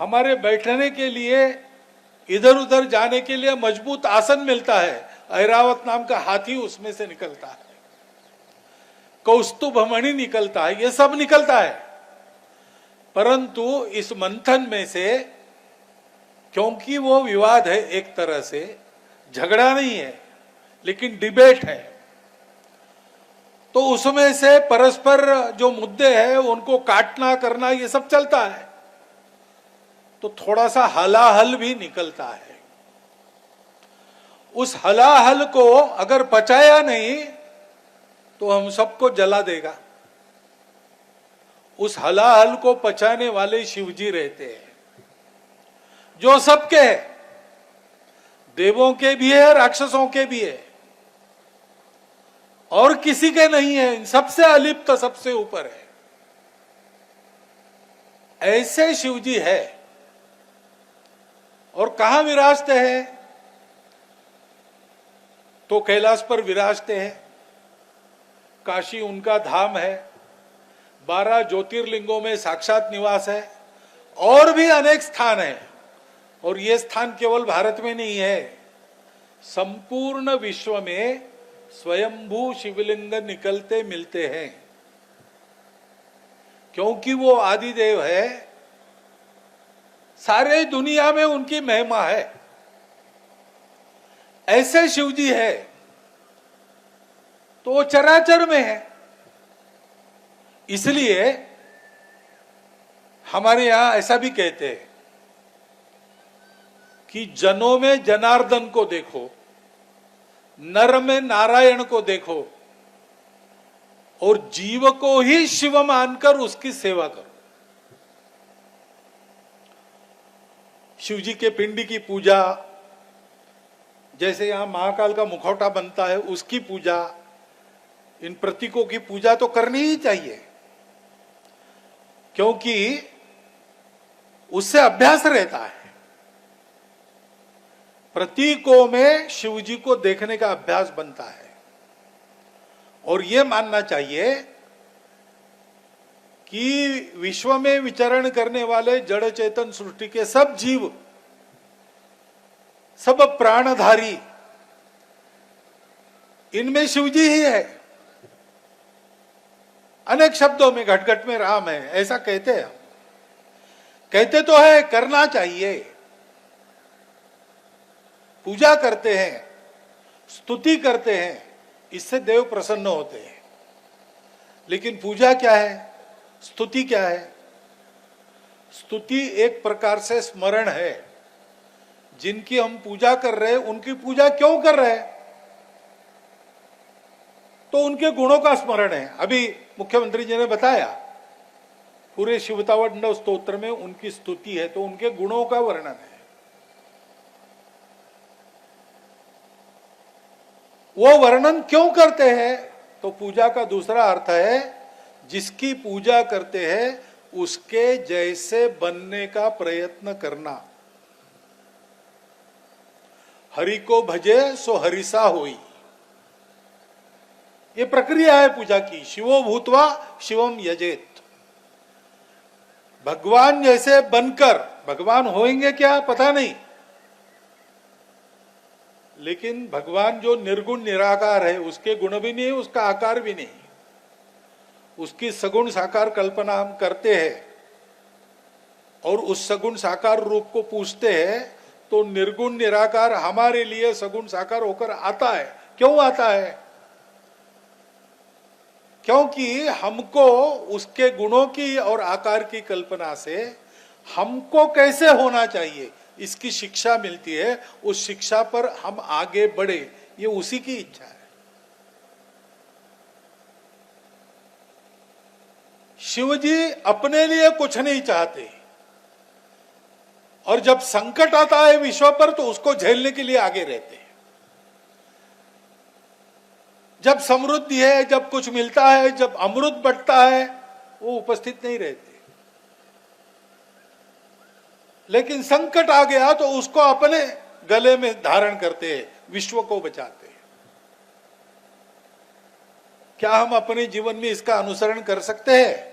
हमारे बैठने के लिए, इधर उधर जाने के लिए मजबूत आसन मिलता है। ऐरावत नाम का हाथी उसमें से निकलता है, कौस्तुभमणि निकलता है, ये सब निकलता है। परंतु इस मंथन में से, क्योंकि वो विवाद है, एक तरह से झगड़ा नहीं है लेकिन डिबेट है, तो उसमें से परस्पर जो मुद्दे हैं उनको काटना करना ये सब चलता है, तो थोड़ा सा हलाहल भी निकलता है। उस हलाहल को अगर पचाया नहीं तो हम सबको जला देगा। उस हलाहल को पचाने वाले शिवजी रहते हैं, जो सबके है, देवों के भी है, राक्षसों के भी है, और किसी के नहीं है, इन सबसे अलिप्त, सबसे ऊपर है। ऐसे शिवजी है। और कहां विराजते हैं? तो कैलाश पर विराजते हैं, काशी उनका धाम है, 12 ज्योतिर्लिंगों में साक्षात निवास है, और भी अनेक स्थान है। और ये स्थान केवल भारत में नहीं है, संपूर्ण विश्व में स्वयंभू शिवलिंग निकलते मिलते हैं, क्योंकि वो आदिदेव है। सारे दुनिया में उनकी महिमा है। ऐसे शिवजी है तो वो चराचर में है। इसलिए हमारे यहां ऐसा भी कहते हैं कि जनों में जनार्दन को देखो, नर में नारायण को देखो, और जीव को ही शिव मानकर उसकी सेवा करो। शिवजी के पिंड की पूजा, जैसे यहां महाकाल का मुखौटा बनता है, उसकी पूजा, इन प्रतीकों की पूजा तो करनी ही चाहिए, क्योंकि उससे अभ्यास रहता है। प्रतीकों में शिवजी को देखने का अभ्यास बनता है। और यह मानना चाहिए कि विश्व में विचरण करने वाले जड़ चेतन सृष्टि के सब जीव, सब प्राणधारी, इनमें शिवजी ही है। अनेक शब्दों में, घट-घट में राम है, ऐसा कहते हैं। कहते तो है, करना चाहिए। पूजा करते हैं, स्तुति करते हैं, इससे देव प्रसन्न होते हैं। लेकिन पूजा क्या है, स्तुति क्या है? स्तुति एक प्रकार से स्मरण है। जिनकी हम पूजा कर रहे हैं, उनकी पूजा क्यों कर रहे हैं? तो उनके गुणों का स्मरण है। अभी मुख्यमंत्री जी ने बताया, पूरे शिवतावंडव स्तोत्र में उनकी स्तुति है, तो उनके गुणों का वर्णन है। वो वर्णन क्यों करते हैं? तो पूजा का दूसरा अर्थ है, जिसकी पूजा करते हैं उसके जैसे बनने का प्रयत्न करना। हरि को भजे सो हरिसा होई, ये प्रक्रिया है पूजा की। शिवो भूतवा शिवम यजेत, भगवान जैसे बनकर, भगवान होंगे क्या पता नहीं, लेकिन भगवान जो निर्गुण निराकार है, उसके गुण भी नहीं, उसका आकार भी नहीं, उसकी सगुण साकार कल्पना हम करते हैं और उस सगुण साकार रूप को पूछते हैं, तो निर्गुण निराकार हमारे लिए सगुण साकार होकर आता है। क्यों आता है? क्योंकि हमको उसके गुणों की और आकार की कल्पना से हमको कैसे होना चाहिए, इसकी शिक्षा मिलती है। उस शिक्षा पर हम आगे बढ़े, ये उसी की इच्छा है। शिवजी अपने लिए कुछ नहीं चाहते, और जब संकट आता है विश्व पर तो उसको झेलने के लिए आगे रहते हैं। जब समृद्धि है, जब कुछ मिलता है, जब अमृत बंटता है, वो उपस्थित नहीं रहते। लेकिन संकट आ गया तो उसको अपने गले में धारण करते हैं, विश्व को बचाते हैं। क्या हम अपने जीवन में इसका अनुसरण कर सकते हैं?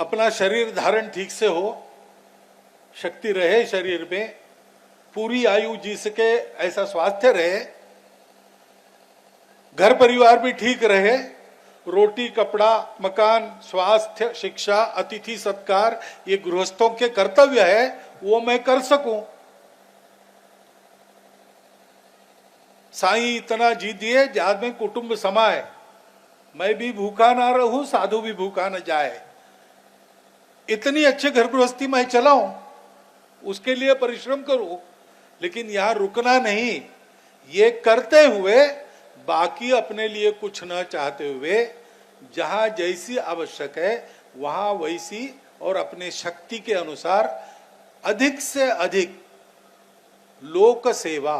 अपना शरीर धारण ठीक से हो, शक्ति रहे शरीर में, पूरी आयु जी सके ऐसा स्वास्थ्य रहे, घर परिवार भी ठीक रहे, रोटी कपड़ा मकान स्वास्थ्य शिक्षा अतिथि सत्कार ये गृहस्थों के कर्तव्य है, वो मैं कर सकूं। साईं इतना जी दिए जाद में कुटुंब समाए, मैं भी भूखा ना रहूं साधु भी भूखा न जाए। इतनी अच्छी घर गृहस्थी मैं चलाऊं, उसके लिए परिश्रम करूं, लेकिन यहां रुकना नहीं, ये करते हुए बाकी अपने लिए कुछ न चाहते हुए जहां जैसी आवश्यक है वहां वैसी और अपने शक्ति के अनुसार अधिक से अधिक लोक सेवा,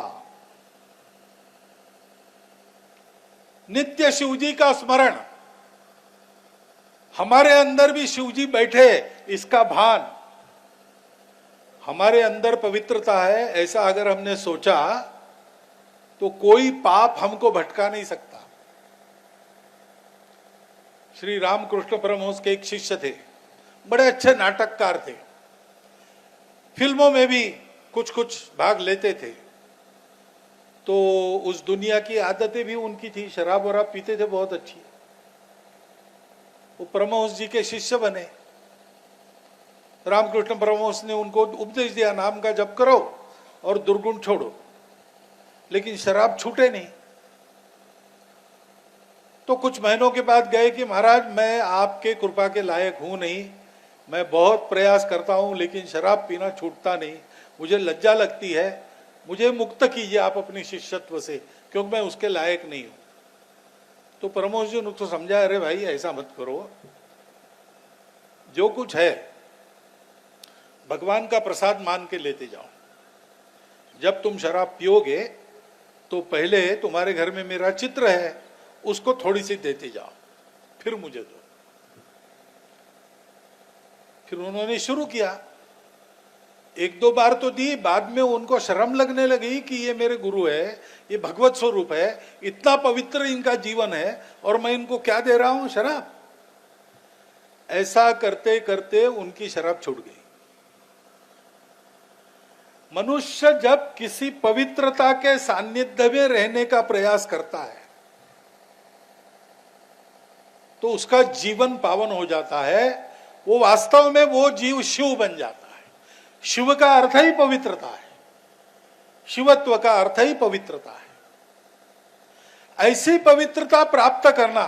नित्य शिवजी का स्मरण, हमारे अंदर भी शिवजी बैठे इसका भान, हमारे अंदर पवित्रता है ऐसा अगर हमने सोचा तो कोई पाप हमको भटका नहीं सकता। श्री रामकृष्ण परमहंस के एक शिष्य थे, बड़े अच्छे नाटककार थे, फिल्मों में भी कुछ कुछ भाग लेते थे, तो उस दुनिया की आदतें भी उनकी थी, शराब वराब पीते थे बहुत अच्छी। वो परमहंस जी के शिष्य बने, रामकृष्ण परमहंस ने उनको उपदेश दिया नाम का जप करो और दुर्गुण छोड़ो, लेकिन शराब छूटे नहीं। तो कुछ महीनों के बाद गए कि महाराज मैं आपके कृपा के लायक हूं नहीं, मैं बहुत प्रयास करता हूं लेकिन शराब पीना छूटता नहीं, मुझे लज्जा लगती है, मुझे मुक्त कीजिए आप अपनी शिष्यत्व से, क्योंकि मैं उसके लायक नहीं हूं। तो परमहंस जी ने तो समझा, अरे भाई ऐसा मत करो, जो कुछ है भगवान का प्रसाद मान के लेते जाओ। जब तुम शराब पियोगे तो पहले तुम्हारे घर में मेरा चित्र है, उसको थोड़ी सी देते जाओ, फिर मुझे दो। फिर उन्होंने शुरू किया, एक दो बार तो दी, बाद में उनको शर्म लगने लगी कि ये मेरे गुरु है, ये भगवत स्वरूप है, इतना पवित्र इनका जीवन है और मैं इनको क्या दे रहा हूं, शराब। ऐसा करते करते उनकी शराब छूट गई। मनुष्य जब किसी पवित्रता के सान्निध्य में रहने का प्रयास करता है तो उसका जीवन पावन हो जाता है, वो वास्तव में वो जीव शिव बन जाता है। शिव का अर्थ ही पवित्रता है, शिवत्व का अर्थ ही पवित्रता है। ऐसी पवित्रता प्राप्त करना,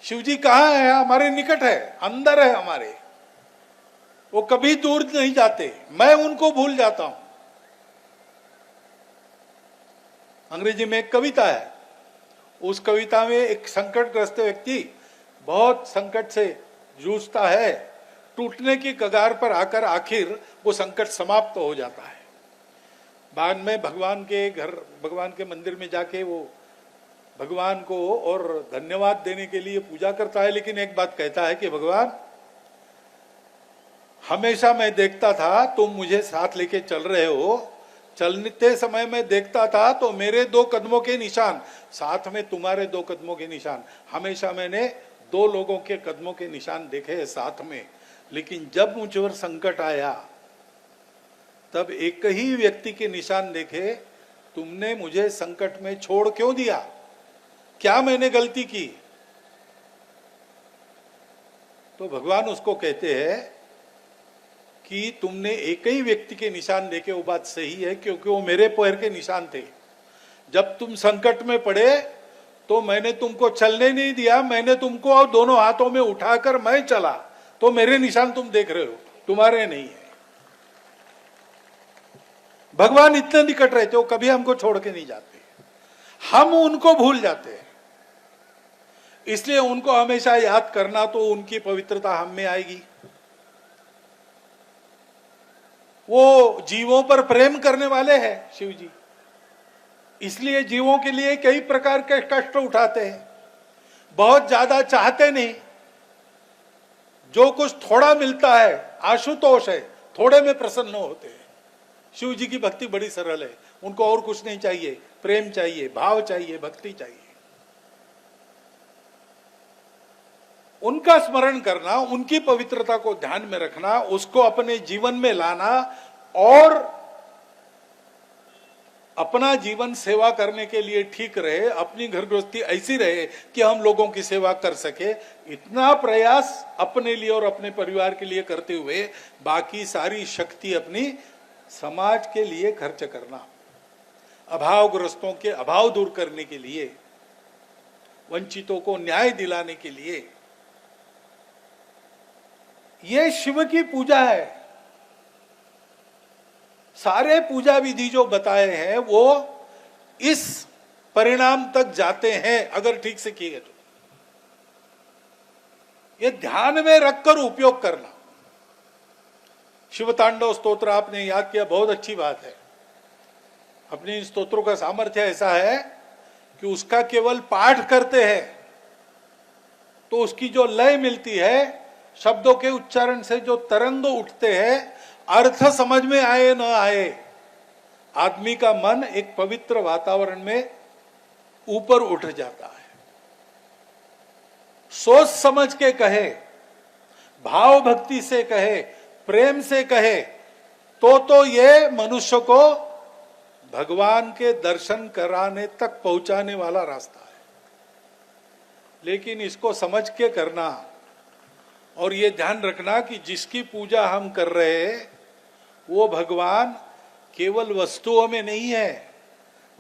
शिवजी कहाँ है, हमारे निकट है, अंदर है हमारे, वो कभी दूर नहीं जाते, मैं उनको भूल जाता हूं। अंग्रेजी में एक कविता है, उस कविता में एक संकटग्रस्त व्यक्ति बहुत संकट से जूझता है, टूटने की कगार पर आकर आखिर वो संकट समाप्त हो जाता है। बाद में भगवान के घर, भगवान के मंदिर में जाके वो भगवान को और धन्यवाद देने के लिए पूजा करता है, लेकिन एक बात कहता है कि भगवान हमेशा मैं देखता था तुम मुझे साथ लेके चल रहे हो, चलते समय मैं देखता था तो मेरे 2 कदमों के निशान, साथ में तुम्हारे 2 कदमों के निशान, हमेशा मैंने 2 लोगों के कदमों के निशान देखे हैं साथ में, लेकिन जब मुझ पर संकट आया तब एक ही व्यक्ति के निशान देखे, तुमने मुझे संकट में छोड़ क्यों दिया, क्या मैंने गलती की। तो भगवान उसको कहते हैं कि तुमने एक ही व्यक्ति के निशान देखे, वो बात सही है, क्योंकि वो मेरे पैर के निशान थे। जब तुम संकट में पड़े तो मैंने तुमको चलने नहीं दिया, मैंने तुमको दोनों हाथों में उठाकर मैं चला, तो मेरे निशान तुम देख रहे हो, तुम्हारे नहीं है। भगवान इतने निकट रहते हो, कभी हमको छोड़ के नहीं जाते, हम उनको भूल जाते हैं। इसलिए उनको हमेशा याद करना, तो उनकी पवित्रता हम में आएगी। वो जीवों पर प्रेम करने वाले हैं शिव जी, इसलिए जीवों के लिए कई प्रकार के कष्ट उठाते हैं, बहुत ज्यादा चाहते नहीं। जो कुछ थोड़ा मिलता है आशुतोष है, थोड़े में प्रसन्न होते हैं। शिव जी की भक्ति बड़ी सरल है, उनको और कुछ नहीं चाहिए, प्रेम चाहिए, भाव चाहिए, भक्ति चाहिए। उनका स्मरण करना, उनकी पवित्रता को ध्यान में रखना, उसको अपने जीवन में लाना और अपना जीवन सेवा करने के लिए ठीक रहे, अपनी घर गृहस्थी ऐसी रहे कि हम लोगों की सेवा कर सके, इतना प्रयास अपने लिए और अपने परिवार के लिए करते हुए बाकी सारी शक्ति अपनी समाज के लिए खर्च करना, अभावग्रस्तों के अभाव दूर करने के लिए, वंचितों को न्याय दिलाने के लिए, ये शिव की पूजा है। सारे पूजा विधि जो बताए हैं वो इस परिणाम तक जाते हैं अगर ठीक से किए तो। ये ध्यान में रखकर उपयोग करना। शिव तांडव स्तोत्र आपने याद किया, बहुत अच्छी बात है। अपने इन स्तोत्रों का सामर्थ्य ऐसा है कि उसका केवल पाठ करते हैं तो उसकी जो लय मिलती है, शब्दों के उच्चारण से जो तरंग उठते हैं, अर्थ समझ में आए न आए, आदमी का मन एक पवित्र वातावरण में ऊपर उठ जाता है। सोच समझ के कहे, भाव भक्ति से कहे, प्रेम से कहे तो ये मनुष्य को भगवान के दर्शन कराने तक पहुंचाने वाला रास्ता है। लेकिन इसको समझ के करना और ये ध्यान रखना कि जिसकी पूजा हम कर रहे हैं वो भगवान केवल वस्तुओं में नहीं है,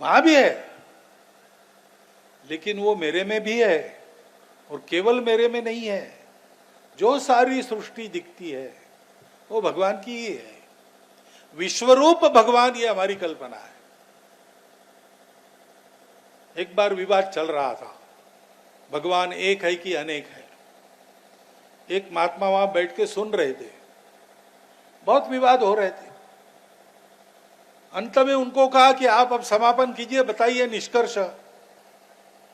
वहां भी है, लेकिन वो मेरे में भी है और केवल मेरे में नहीं है। जो सारी सृष्टि दिखती है वो भगवान की ही है। विश्वरूप भगवान, ये हमारी कल्पना है। एक बार विवाद चल रहा था, भगवान एक है कि अनेक है। एक महात्मा वहां बैठ के सुन रहे थे, बहुत विवाद हो रहे थे। अंत में उनको कहा कि आप अब समापन कीजिए, बताइए निष्कर्ष। तो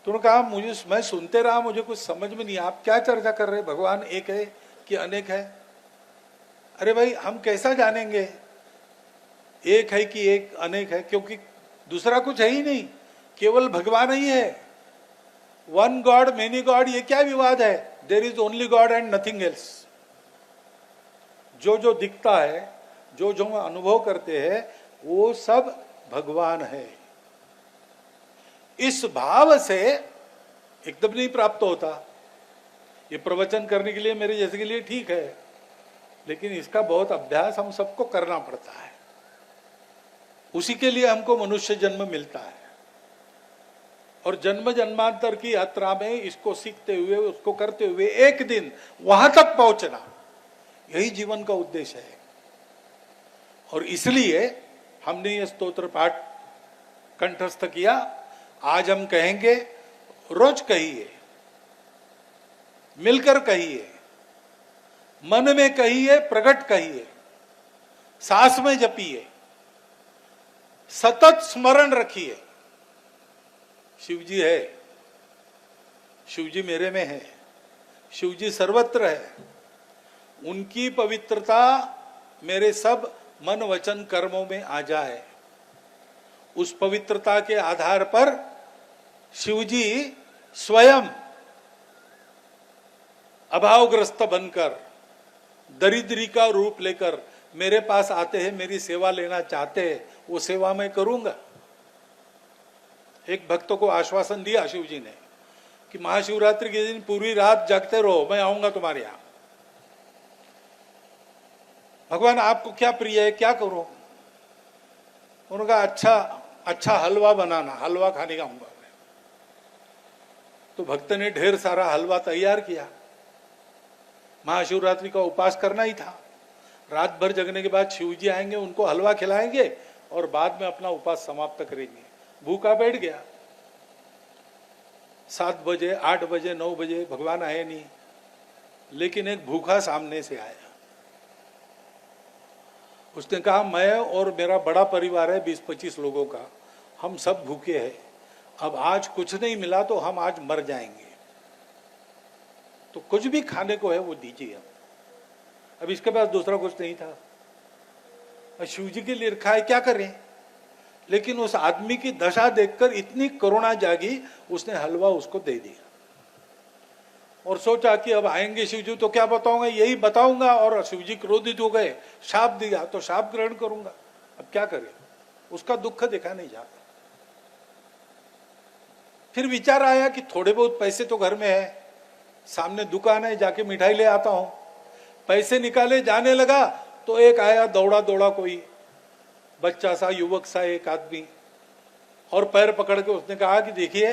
उन्होंने कहा मैं सुनते रहा, मुझे कुछ समझ में नहीं, आप क्या चर्चा कर रहे हैं, भगवान एक है कि अनेक है? अरे भाई, हम कैसा जानेंगे एक है कि एक अनेक है, क्योंकि दूसरा कुछ है ही नहीं, केवल भगवान ही है। वन गॉड मेनी गॉड, ये क्या विवाद है? There is only God and nothing else. जो जो दिखता है, जो जो हम अनुभव करते हैं, वो सब भगवान है। इस भाव से एकदम नहीं प्राप्त होता। ये प्रवचन करने के लिए मेरे जैसे के लिए ठीक है, लेकिन इसका बहुत अभ्यास हम सबको करना पड़ता है। उसी के लिए हमको मनुष्य जन्म मिलता है और जन्म जन्मांतर की यात्रा में इसको सीखते हुए, उसको करते हुए एक दिन वहां तक पहुंचना, यही जीवन का उद्देश्य है। और इसलिए हमने ये स्तोत्र पाठ कंठस्थ किया। आज हम कहेंगे, रोज कहिए, मिलकर कहिए, मन में कहिए, प्रकट कहिए, सांस में जपिए, सतत स्मरण रखिए। शिवजी है, शिवजी मेरे में है, शिवजी सर्वत्र है। उनकी पवित्रता मेरे सब मन वचन कर्मों में आ जाए। उस पवित्रता के आधार पर शिवजी स्वयं अभावग्रस्त बनकर, दरिद्री का रूप लेकर मेरे पास आते हैं, मेरी सेवा लेना चाहते हैं, वो सेवा मैं करूंगा। एक भक्त को आश्वासन दिया शिवजी ने कि महाशिवरात्रि के दिन पूरी रात जागते रहो, मैं आऊंगा तुम्हारे यहां। भगवान आपको क्या प्रिय है, क्या करो? उन्होंने कहा अच्छा हलवा बनाना, हलवा खाने का आऊंगा। तो भक्त ने ढेर सारा हलवा तैयार किया। महाशिवरात्रि का उपास करना ही था। रात भर जगने के बाद शिवजी आएंगे, उनको हलवा खिलाएंगे और बाद में अपना उपास समाप्त करेंगे। भूखा बैठ गया। 7 बजे, 8 बजे, 9 बजे भगवान आए नहीं, लेकिन एक भूखा सामने से आया। उसने कहा, मैं और मेरा बड़ा परिवार है, 20-25 लोगों का, हम सब भूखे हैं। अब आज कुछ नहीं मिला तो हम आज मर जाएंगे, तो कुछ भी खाने को है वो दीजिए हम। अब इसके पास दूसरा कुछ नहीं था। शिवजी के लिए रखा है, क्या करें? लेकिन उस आदमी की दशा देखकर इतनी करुणा जागी, उसने हलवा उसको दे दिया। और सोचा कि अब आएंगे शिवजी तो क्या बताऊंगा, यही बताऊंगा, और शिवजी क्रोधित हो गए, शाप दिया तो शाप ग्रहण करूंगा। अब क्या करें, उसका दुख देखा नहीं जाता। फिर विचार आया कि थोड़े बहुत पैसे तो घर में है, सामने दुकान है, जाके मिठाई ले आता हूं। पैसे निकाले, जाने लगा तो एक आया दौड़ा दौड़ा कोई बच्चा सा, युवक सा एक आदमी, और पैर पकड़ के उसने कहा कि देखिए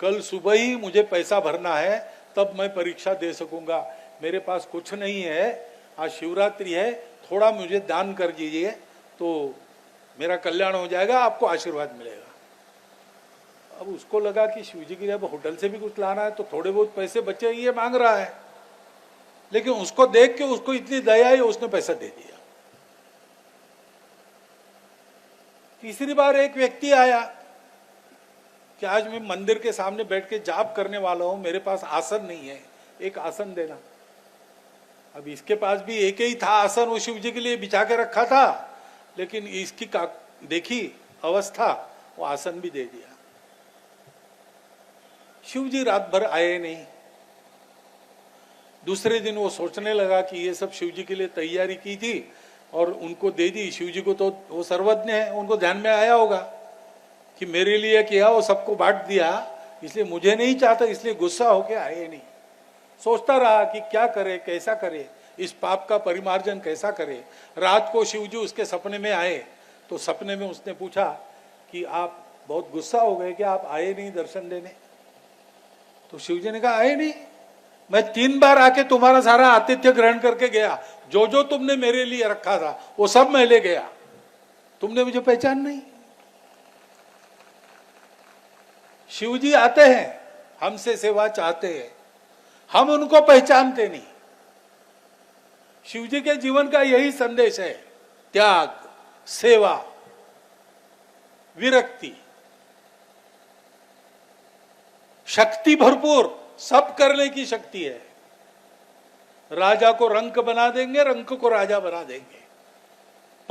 कल सुबह ही मुझे पैसा भरना है, तब मैं परीक्षा दे सकूंगा, मेरे पास कुछ नहीं है, आज शिवरात्रि है, थोड़ा मुझे दान कर दीजिए तो मेरा कल्याण हो जाएगा, आपको आशीर्वाद मिलेगा। अब उसको लगा कि शिवजी के लिए अब होटल से भी कुछ लाना है तो थोड़े बहुत पैसे बचे, ये मांग रहा है, लेकिन उसको देख के उसको इतनी दया आई, उसने पैसा दे दिया। तीसरी बार एक व्यक्ति आया कि आज मैं मंदिर के सामने बैठ के जाप करने वाला हूं, मेरे पास आसन नहीं है, एक आसन देना। अब इसके पास भी एक ही था आसन, वो शिव जी के लिए बिछा के रखा था, लेकिन इसकी देखी अवस्था, वो आसन भी दे दिया। शिव जी रात भर आए नहीं। दूसरे दिन वो सोचने लगा कि ये सब शिव जी के लिए तैयारी की थी और उनको दे दी, शिव जी को तो वो सर्वज्ञ है, उनको ध्यान में आया होगा कि मेरे लिए किया, वो सबको बांट दिया, इसलिए मुझे नहीं चाहता, इसलिए गुस्सा होके आए नहीं। सोचता रहा कि क्या करे, कैसा करे, इस पाप का परिमार्जन कैसा करे। रात को शिव जी उसके सपने में आए, तो सपने में उसने पूछा कि आप बहुत गुस्सा हो गए कि आप आए नहीं दर्शन देने। तो शिव जी ने कहा आए नहीं, मैं 3 बार आके तुम्हारा सारा आतिथ्य ग्रहण करके गया, जो जो तुमने मेरे लिए रखा था वो सब मैं ले गया, तुमने मुझे पहचान नहीं। शिव जी आते हैं, हमसे सेवा चाहते हैं, हम उनको पहचानते नहीं। शिव जी के जीवन का यही संदेश है, त्याग, सेवा, विरक्ति, शक्ति भरपूर, सब करने की शक्ति है। राजा को रंक बना देंगे, रंक को राजा बना देंगे,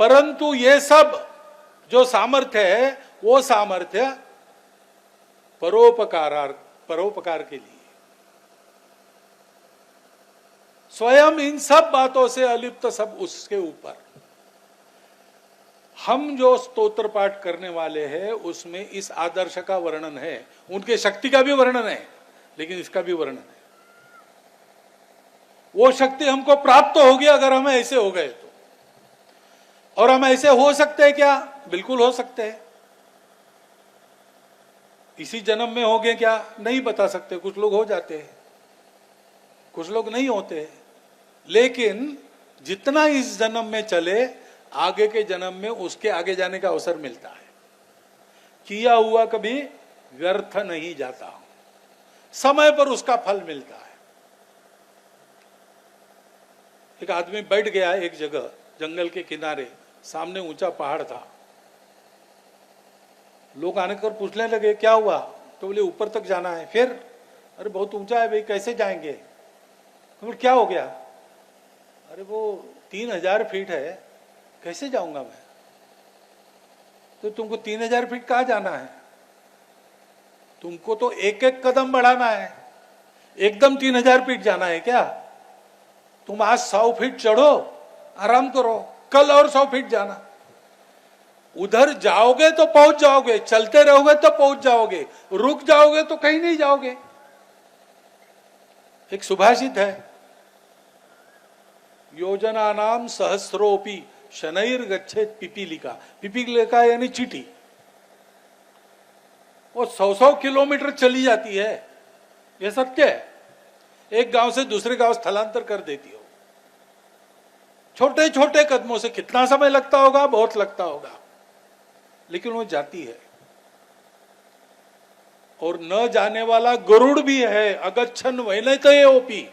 परंतु ये सब जो सामर्थ्य है वो सामर्थ्य परोपकार के लिए। स्वयं इन सब बातों से अलिप्त, सब उसके ऊपर। हम जो स्तोत्र पाठ करने वाले हैं उसमें इस आदर्श का वर्णन है, उनके शक्ति का भी वर्णन है, लेकिन इसका भी वर्णन है। वो शक्ति हमको प्राप्त होगी अगर हम ऐसे हो गए तो। और हम ऐसे हो सकते हैं क्या? बिल्कुल हो सकते हैं। इसी जन्म में हो गए क्या? नहीं बता सकते। कुछ लोग हो जाते हैं, कुछ लोग नहीं होते, लेकिन जितना इस जन्म में चले, आगे के जन्म में उसके आगे जाने का अवसर मिलता है। किया हुआ कभी व्यर्थ नहीं जाता, समय पर उसका फल मिलता है। एक आदमी बैठ गया एक जगह, जंगल के किनारे, सामने ऊंचा पहाड़ था। लोग आने कर पूछने लगे क्या हुआ? तो बोले ऊपर तक जाना है। फिर अरे बहुत ऊंचा है भाई, कैसे जाएंगे? तो बोले क्या हो गया? अरे वो 3000 फीट है, कैसे जाऊंगा मैं? तो तुमको 3000 फीट कहाँ जाना है? तुमको तो एक एक कदम बढ़ाना है, एकदम 3000 फीट जाना है क्या? तुम आज 100 फीट चढ़ो, आराम करो, कल और 100 फीट जाना। उधर जाओगे तो पहुंच जाओगे, चलते रहोगे तो पहुंच जाओगे, रुक जाओगे तो कहीं नहीं जाओगे। एक सुभाषित है, योजना नाम सहस्रोपि शनैर गच्छेत पिपीलिका। पिपीलिका यानी चींटी, वो 100 किलोमीटर चली जाती है, यह सत्य है। एक गांव से दूसरे गांव स्थलांतर कर देती हो। छोटे छोटे कदमों से कितना समय लगता होगा? बहुत लगता होगा, लेकिन वो जाती है। और न जाने वाला गरुड़ भी है, अगच्छन वैनतयोपि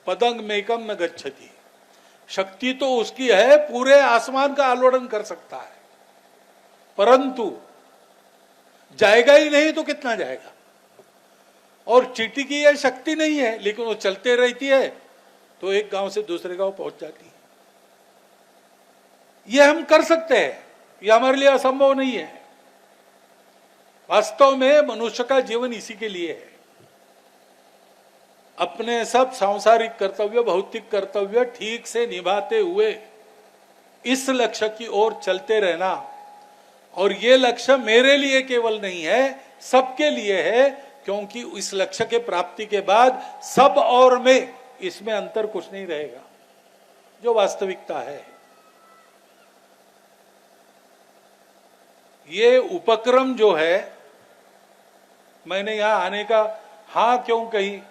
पदंग मेकम न गच्छति। शक्ति तो उसकी है, पूरे आसमान का आलोड़न कर सकता है, परंतु जाएगा ही नहीं तो कितना जाएगा? और चींटी की यह शक्ति नहीं है, लेकिन वो चलते रहती है तो एक गांव से दूसरे गांव पहुंच जाती है। यह हम कर सकते हैं, यह हमारे लिए असंभव नहीं है। वास्तव में मनुष्य का जीवन इसी के लिए है। अपने सब सांसारिक कर्तव्य, भौतिक कर्तव्य ठीक से निभाते हुए इस लक्ष्य की ओर चलते रहना। और ये लक्ष्य मेरे लिए केवल नहीं है, सबके लिए है, क्योंकि इस लक्ष्य के प्राप्ति के बाद सब और में इसमें अंतर कुछ नहीं रहेगा, जो वास्तविकता है। ये उपक्रम जो है, मैंने यहां आने का हाँ क्यों कही,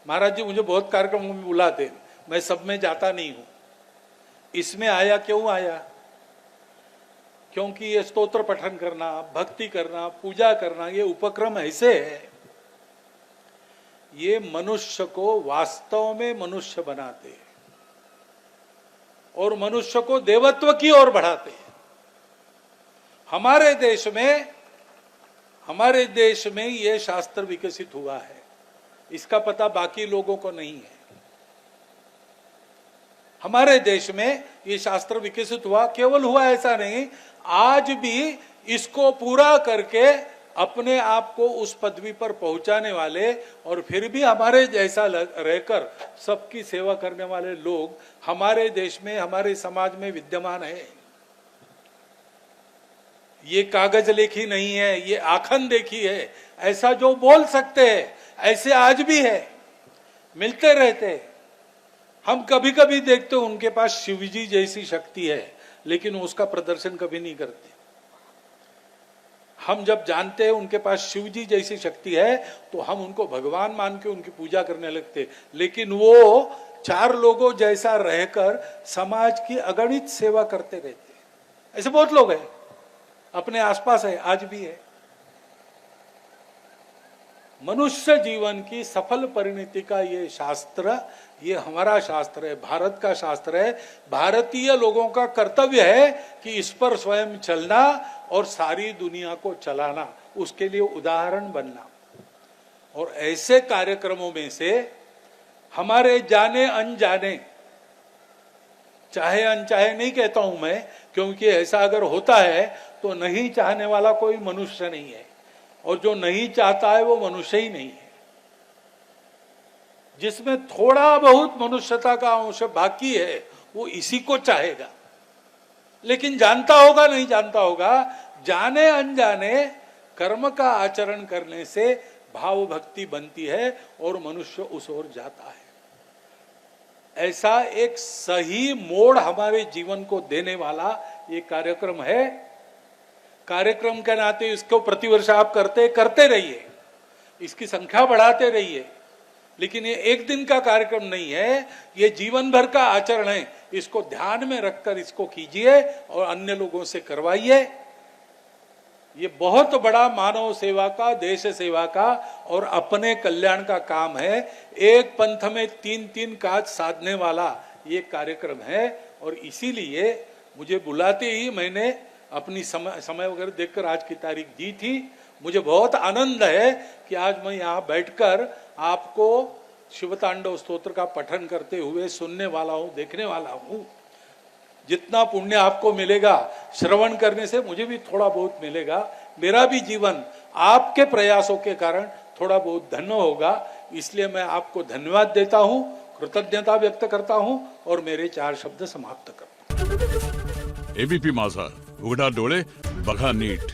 महाराज जी मुझे बहुत कार्यक्रमों में बुलाते, मैं सब में जाता नहीं हूं। इसमें आया क्यों आया? क्योंकि ये स्तोत्र पठन करना, भक्ति करना, पूजा करना, ये उपक्रम ऐसे है, ये मनुष्य को वास्तव में मनुष्य बनाते हैं और मनुष्य को देवत्व की ओर बढ़ाते हैं। हमारे देश में ये शास्त्र विकसित हुआ है, इसका पता बाकी लोगों को नहीं है। हमारे देश में ये शास्त्र विकसित हुआ, केवल हुआ ऐसा नहीं, आज भी इसको पूरा करके अपने आप को उस पदवी पर पहुंचाने वाले और फिर भी हमारे जैसा रहकर सबकी सेवा करने वाले लोग हमारे देश में, हमारे समाज में विद्यमान है। ये कागज लेखी नहीं है, ये आखन देखी है, ऐसा जो बोल सकते हैं ऐसे आज भी है, मिलते रहते। हम कभी कभी देखते हैं उनके पास शिवजी जैसी शक्ति है, लेकिन उसका प्रदर्शन कभी नहीं करते। हम जब जानते हैं उनके पास शिवजी जैसी शक्ति है तो हम उनको भगवान मान के उनकी पूजा करने लगते, लेकिन वो चार लोगों जैसा रहकर समाज की अगणित सेवा करते रहते। ऐसे बहुत लोग हैं, अपने आसपास है, आज भी है। मनुष्य जीवन की सफल परिणति का ये शास्त्र, ये हमारा शास्त्र है, भारत का शास्त्र है। भारतीय लोगों का कर्तव्य है कि इस पर स्वयं चलना और सारी दुनिया को चलाना, उसके लिए उदाहरण बनना। और ऐसे कार्यक्रमों में से हमारे जाने अनजाने, चाहे अनचाहे नहीं कहता हूं मैं, क्योंकि ऐसा अगर होता है तो नहीं चाहने वाला कोई मनुष्य नहीं है, और जो नहीं चाहता है वो मनुष्य ही नहीं है। जिसमें थोड़ा बहुत मनुष्यता का अंश बाकी है वो इसी को चाहेगा, लेकिन जानता होगा नहीं जानता होगा, जाने अनजाने कर्म का आचरण करने से भाव भक्ति बनती है और मनुष्य उस ओर जाता है। ऐसा एक सही मोड़ हमारे जीवन को देने वाला ये कार्यक्रम है। कार्यक्रम के नाते इसको प्रतिवर्ष आप करते रहिए, इसकी संख्या बढ़ाते रहिए, लेकिन ये एक दिन का कार्यक्रम नहीं है, ये जीवन भर का आचरण है। इसको ध्यान में रखकर इसको कीजिए और अन्य लोगों से करवाइए। ये बहुत बड़ा मानव सेवा का, देश सेवा का और अपने कल्याण का काम है। एक पंथ में तीन तीन काज साधने वाला ये कार्यक्रम है, और इसीलिए मुझे बुलाते ही मैंने अपनी समय वगैरह देखकर आज की तारीख दी थी। मुझे बहुत आनंद है कि आज मैं यहाँ बैठकर आपको शिवतांडव स्तोत्र का पठन करते हुए सुनने वाला हूँ, देखने वाला हूँ। जितना पुण्य आपको मिलेगा श्रवण करने से, मुझे भी थोड़ा बहुत मिलेगा। मेरा भी जीवन आपके प्रयासों के कारण थोड़ा बहुत धन्य होगा, इसलिए मैं आपको धन्यवाद देता हूँ, कृतज्ञता व्यक्त करता हूँ और मेरे 4 शब्द समाप्त करता हूँ। एबीपी माझा, उघडा डोळे बघा नीट।